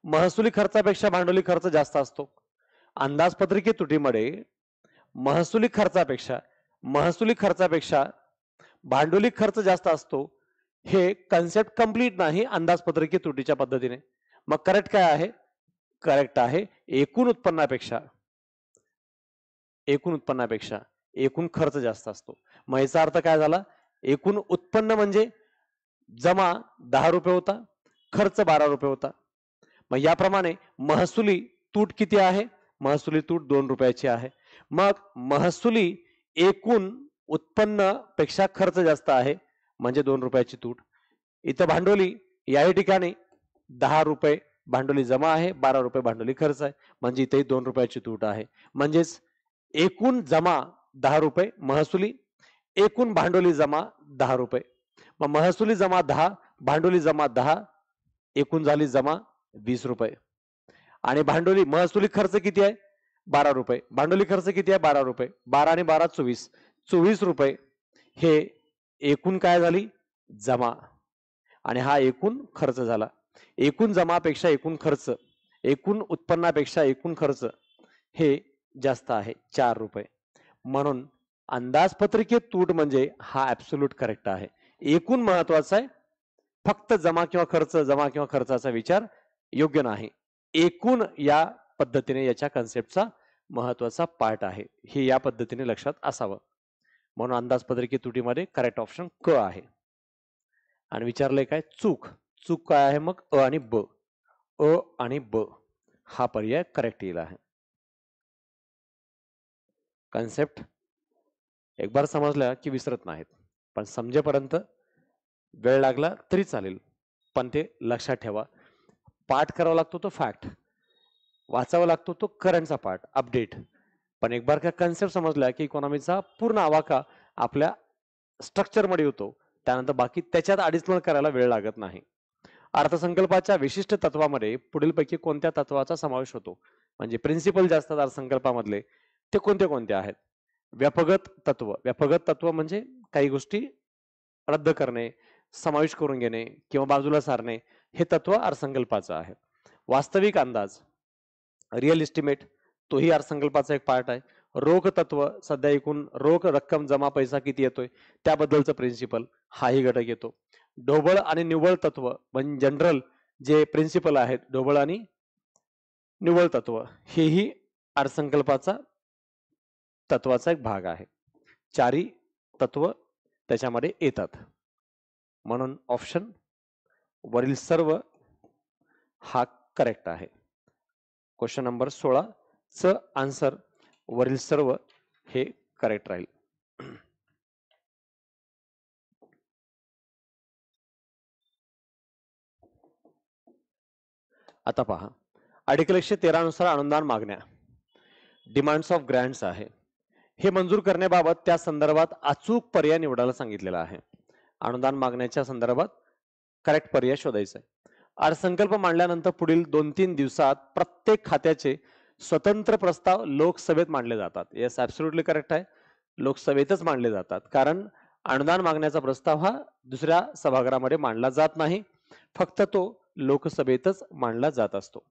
महसुली खर्चापेक्षा भांडवली खर्च जास्त असतो. अंदाजपत्रकीय तुटीमध्ये महसुली खर्चापेक्षा भांडवली खर्च जास्त असतो. हे कन्सेप्ट कंप्लीट नाही अंदाजपत्रकीय तुटीच्या पद्धतीने. मग करेक्ट काय आहे? करेक्ट आहे एकूण उत्पन्नापेक्षा एकूण खर्च जास्त असतो. मग याचा अर्थ काय झाला? एकूण उत्पन्न म्हणजे जमा 10 रुपये होता, खर्च 12 रुपये होता. मग याप्रमाणे महसुली तूट किती आहे? महसुली तूट 2 रुपयाची आहे. मग महसुली एकूण उत्पन्न पेक्षा खर्च जास्त आहे म्हणजे 2 रुपयाची तूट. इथं भांडवली याही ठिकाणी 10 रुपये भांडवली जमा आहे, 12 रुपये भांडवली खर्च आहे, म्हणजे इथेही 2 रुपयाची तूट आहे. म्हणजेच एकूण जमा 10 रुपये महसुली, एकूण भांडवली जमा 10 रुपये. मग महसुली जमा 10, भांडवली जमा 10, एकूण झाली जमा 20 रुपये. आणि भांडवली महसुली खर्च किती आहे? 12 रुपये. भांडवली खर्च किती आहे? 12 रुपये. 12 आणि 12 24, 24 रुपये हे एकूण काय झाली? जमा. आणि हा एकूण खर्च झाला. एकूण जमापेक्षा एकूण खर्च, एकूण उत्पन्नापेक्षा एकूण खर्च हे जास्त आहे 4 रुपये. म्हणून अंदाजपत्रकीय तूट म्हणजे हा ऍब्सोल्यूट करेक्ट आहे. एकूण महत्वाचा आहे, फक्त जमा किंवा खर्चाचा विचार योग्य नाही. एकूण या पद्धतीने याच्या कन्सेप्टचा महत्वाचा पार्ट आहे, हे या पद्धतीने लक्षात असावं. म्हणून अंदाजपत्रकीय तुटीमध्ये करेक्ट ऑप्शन क आहे. आणि विचारलंय काय? चूक. चूक काय आहे? मग अ आणि ब. अ आणि ब हा पर्याय करेक्ट येईल आहे. कन्सेप्ट एक बार समजल्या की विसरत नाहीत, पण समजेपर्यंत वेळ लागला तरी चालेल, पण ते लक्षात ठेवा. पाठ करावा लागतो तो फॅक्ट, वाचावा लागतो तो करंटचा पार्ट, अपडेट. पण एक बार का कन्सेप्ट समजला की इकॉनॉमीचा पूर्ण आवाका आपल्या स्ट्रक्चरमध्ये होतो, त्यानंतर बाकी त्याच्यात अडिशनल करायला वेळ लागत नाही. अर्थसंकल्पाच्या विशिष्ट तत्वामध्ये पुढीलपैकी कोणत्या तत्वाचा समावेश होतो? म्हणजे प्रिन्सिपल जे असतात अर्थसंकल्पामधले ते कोणते कोणते आहेत? व्यापगत तत्व. व्यापगत तत्व म्हणजे काही गोष्टी रद्द करणे, समावेश करून घेणे किंवा बाजूला सारणे, हे तत्व अर्थसंकल्पाचं आहे. वास्तविक अंदाज, रिअल एस्टिमेट, तोही अर्थसंकल्पाचा एक पार्ट आहे. रोख तत्व, सध्या एकूण रोख रक्कम जमा पैसा किती येतोय त्याबद्दलचं प्रिन्सिपल, हाही घटक येतो. ढोबळ आणि निव्वळ तत्व म्हणजे जनरल जे प्रिन्सिपल आहेत, ढोबळ आणि निव्वळ तत्व, हेही अर्थसंकल्पाचा तत्वाचा एक भाग आहे. चारी तत्व त्याच्यामध्ये येतात. म्हणून ऑप्शन वरील सर्व हा करेक्ट आहे. क्वेश्चन नंबर 16 च आन्सर वरील सर्व हे करेक्ट राहील. आता पहा, आर्टिकल 113 नुसार अनुदान मागण्या, डिमांड्स ऑफ ग्रँट्स आहे. हे मंजूर करण्याबाबत त्या संदर्भात अचूक पर्याय निवडायला सांगितलेला आहे. अनुदान मागण्याच्या संदर्भात करेक्ट पर्याय शोधायचा आहे. अर्थसंकल्प मांडल्यानंतर पुढील 2-3 दिवसात प्रत्येक खात्याचे स्वतंत्र प्रस्ताव लोकसभेत मांडले जातात. येस, ऍब्सोल्युटली करेक्ट आहे. लोकसभेतच मांडले जातात, कारण अनुदान मागण्याचा प्रस्ताव हा दुसऱ्या सभागृहामध्ये मांडला जात नाही, फक्त तो लोकसभेतच मांडला जात असतो.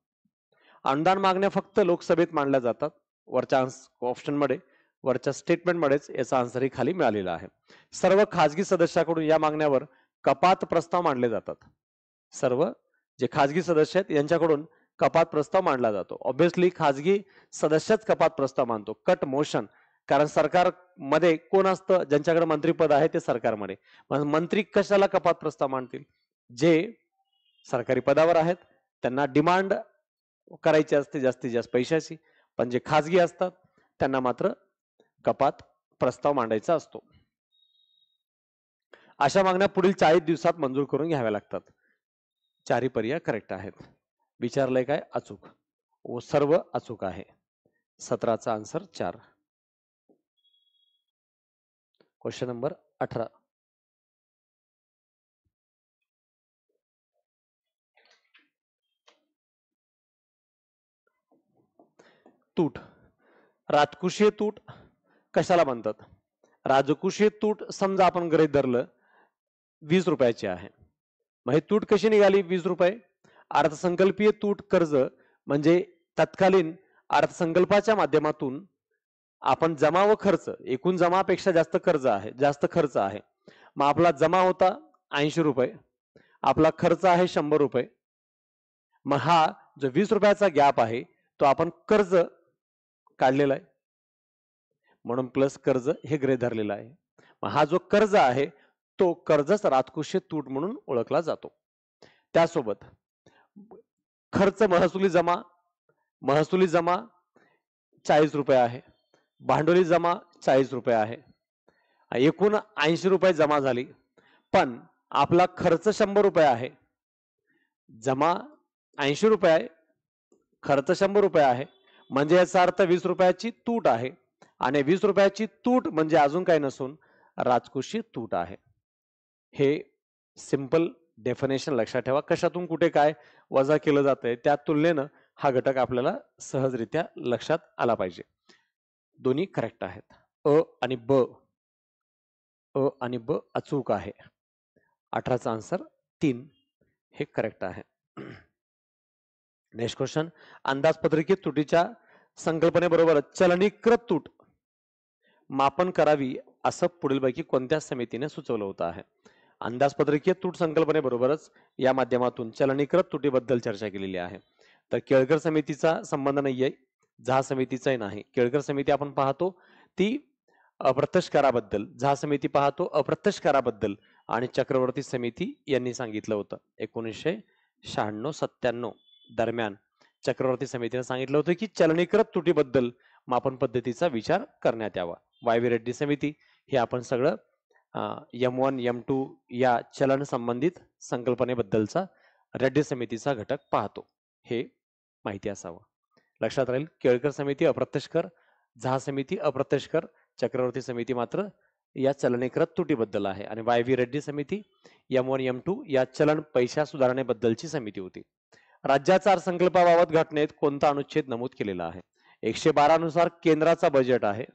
अनुदान मागण्या फक्त लोकसभेत मांडल्या जातात. वरच्या ऑप्शन मध्ये, वरच्या स्टेटमेंटमध्येच याचा आन्सरही खाली मिळालेला आहे. सर्व खाजगी सदस्याकडून या मागण्यावर कपात प्रस्ताव मांडले जातात. सर्व जे खाजगी सदस्य आहेत यांच्याकडून कपात प्रस्ताव मांडला जातो. ऑब्विसली खाजगी सदस्यच कपात प्रस्ताव मानतो. कट मोशन, कारण सरकारमध्ये कोण असतं, ज्यांच्याकडे मंत्रीपद आहे ते सरकारमध्ये. मग मंत्री कशाला कपात प्रस्ताव मांडतील? जे सरकारी पदावर आहेत त्यांना डिमांड करायची असते जास्तीत जास्त पैशाची, पण जे खाजगी असतात त्यांना मात्र कपात प्रस्ताव मांडायचा असतो. अशा मागण्या पुढील 40 दिवसात मंजूर करून घ्याव्या लागतात. चारही पर्याय करेक्ट आहेत. विचारलंय काय? अचूक व सर्व अचूक आहे. 17चा आन्सर 4. Question number 18. तूट. राजकोषीय तूट कशाला म्हणतात? राजकोषीय तूट समजा आपण गृहीत धरलं 20 रुपयाची आहे. मग ही तूट कशी निघाली 20 रुपये? अर्थसंकल्पीय तूट कर्ज म्हणजे तत्कालीन अर्थसंकल्पाच्या माध्यमातून आपण जमा व खर्च, एकूण जमापेक्षा जास्त कर्ज आहे, जास्त खर्च आहे. मग आपला जमा होता 80 रुपये, आपला खर्च आहे 100 रुपये. मग हा जो 20 रुपयाचा गॅप आहे तो आपण कर्ज काढलेला आहे, म्हणून प्लस कर्ज हे गृहीत धरलेलं आहे. मग हा जो कर्ज आहे तो कर्जच राजकोषीय तूट म्हणून ओळखला जातो. त्यासोबत खर्च महसुली जमा 40 रुपये आहे, भांडवली जमा 40 रुपये आहे, एकूण 80 रुपये जमा झाली. पण आपला खर्च 100 रुपये आहे, जमा 80 रुपये आहे, खर्च 100 रुपये आहे, म्हणजे याचा अर्थ 20 रुपयाची तूट आहे. आणि 20 रुपयाची तूट म्हणजे अजून काही नसून राजकोषीय तूट आहे. हे सिंपल डेफिनेशन लक्षात ठेवा. कशातून कुठे काय वजा केलं जातंय त्या तुलनेनं हा घटक आपल्याला सहजरित्या लक्षात आला पाहिजे. दोन्ही करेक्ट आहेत. अ आणि ब अचूक आहे. 18चा आन्सर 3 हे करेक्ट आहे. Next question. अंदाजपत्रकीय तुटीच्या संकल्पनेबरोबर चलनीकृत तूट मापन करावी असं पुढीलपैकी कोणत्या समितीने सुचवलं होतं आहे? अंदाजपत्रकीय तूट संकल्पनेबरोबरच या माध्यमातून चलनीकृत तुटीबद्दल चर्चा केलेली आहे. तर केळकर समितीचा संबंध नाहीये, झा समितीचाही नाही. केळकर समिती आपण पाहतो ती अप्रत्यक्ष कराबद्दल, झा समिती पाहतो अप्रत्यक्ष कराबद्दल, आणि चक्रवर्ती समिती यांनी सांगितलं होतं 1996-97 दरम्यान चक्रवर्ती समितीने सांगितलं होतं की चलनीकृत तुटीबद्दल मापन पद्धतीचा विचार करण्यात यावा. वाय रेड्डी समिती हे आपण सगळं M1 M2 या चलन संबंधित संकल्पनेबद्दलचा रेड्डी समितीचा घटक पाहतो, हे माहिती असावं. लक्षात राहील. केळकर समिती अप्रत्यक्ष कर, झा समिती अप्रत्यक्ष कर, चक्रवर्ती समिती मात्र या चलनीकृत तुटीबद्दल आहे. आणि वाय रेड्डी समिती M1 M2 या चलन पैशा सुधारणेबद्दलची समिती होती. राज्याचा अर्थसंकल्पाबाबत घटनेत कोणता अनुच्छेद नमूद केलेला आहे? 112 नुसार केंद्राचा बजेट आहे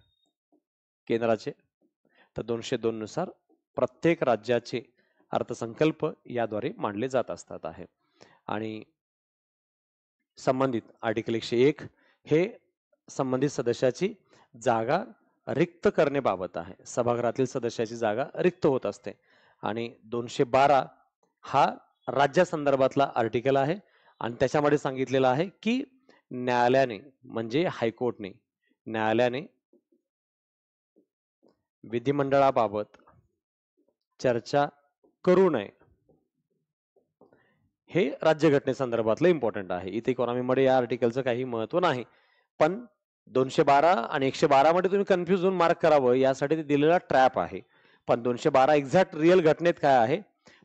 केंद्राचे, तर 202 नुसार प्रत्येक राज्याचे अर्थसंकल्प याद्वारे मांडले जात असतात आहे. आणि संबंधित आर्टिकल 101 हे संबंधित सदस्याची जागा रिक्त करण्याबाबत आहे. सभागृहातील सदस्याची जागा रिक्त होत असते. आणि 212 हा राज्यासंदर्भातला आर्टिकल आहे आणि त्याच्यामध्ये सांगितलेलं आहे की न्यायालयाने म्हणजे हायकोर्टने न्यायालयाने विधिमंडळाबाबत चर्चा करू नये. हे राज्यघटनेसंदर्भातलं इम्पॉर्टंट आहे. इथे इकॉनॉमीमध्ये या आर्टिकलचं काही महत्व नाही, पण 212 आणि 112 मध्ये तुम्ही कन्फ्युज होऊन मार्क करावं यासाठी ते दिलेला ट्रॅप आहे. पण 212 एक्झॅक्ट रिअल घटनेत काय आहे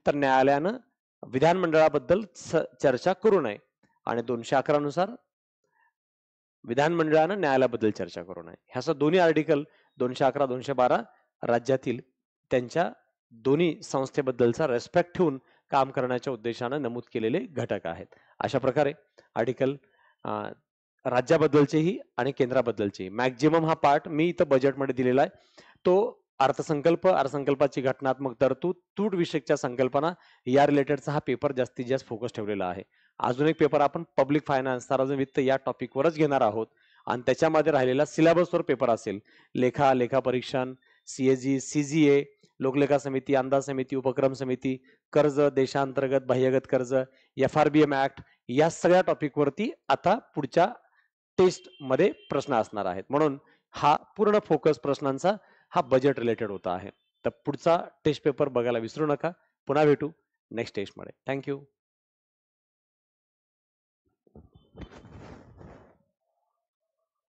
तर न्यायालयानं विधानमंडळाबद्दल चर्चा करू नये, आणि 211 नुसार विधानमंडळानं न्यायालयाबद्दल चर्चा करू नये. ह्या दोन्ही आर्टिकल 211 212 राज्यातील त्यांच्या दोन्ही संस्थेबद्दलचा रेस्पेक्ट ठेवून काम करण्याच्या उद्देशानं नमूद केलेले घटक आहेत. अशा प्रकारे आर्टिकल राज्याबद्दलचेही आणि केंद्राबद्दलचेही मॅक्झिमम हा पार्ट मी इथं बजेटमध्ये दिलेला आहे. तो अर्थसंकल्पाची घटनात्मक तरतूद, तूट विषयकच्या संकल्पना या रिलेटेडचा हा पेपर जास्तीत जास्त फोकस ठेवलेला आहे. अजून एक पेपर आपण पब्लिक फायनान्स, सार्वजनिक वित्त या टॉपिकवरच घेणार आहोत आणि त्याच्यामध्ये राहिलेला सिलेबसवर पेपर असेल. लेखा परीक्षण, CAG, CGA, लोकलेखा समिती, अंदाज समिती, उपक्रम समिती, कर्ज, देशांतर्गत बाह्यगत कर्ज, FRBM ऍक्ट, या सगळ्या टॉपिकवरती आता पुढच्या टेस्ट मध्ये प्रश्न असणार आहेत. म्हणून हा पूर्ण फोकस प्रश्नांचा हा बजेट रिलेटेड होता आहे. तर पुढचा टेस्ट पेपर बघायला विसरू नका. पुन्हा भेटू नेक्स्ट टेस्ट मध्ये. थँक्यू.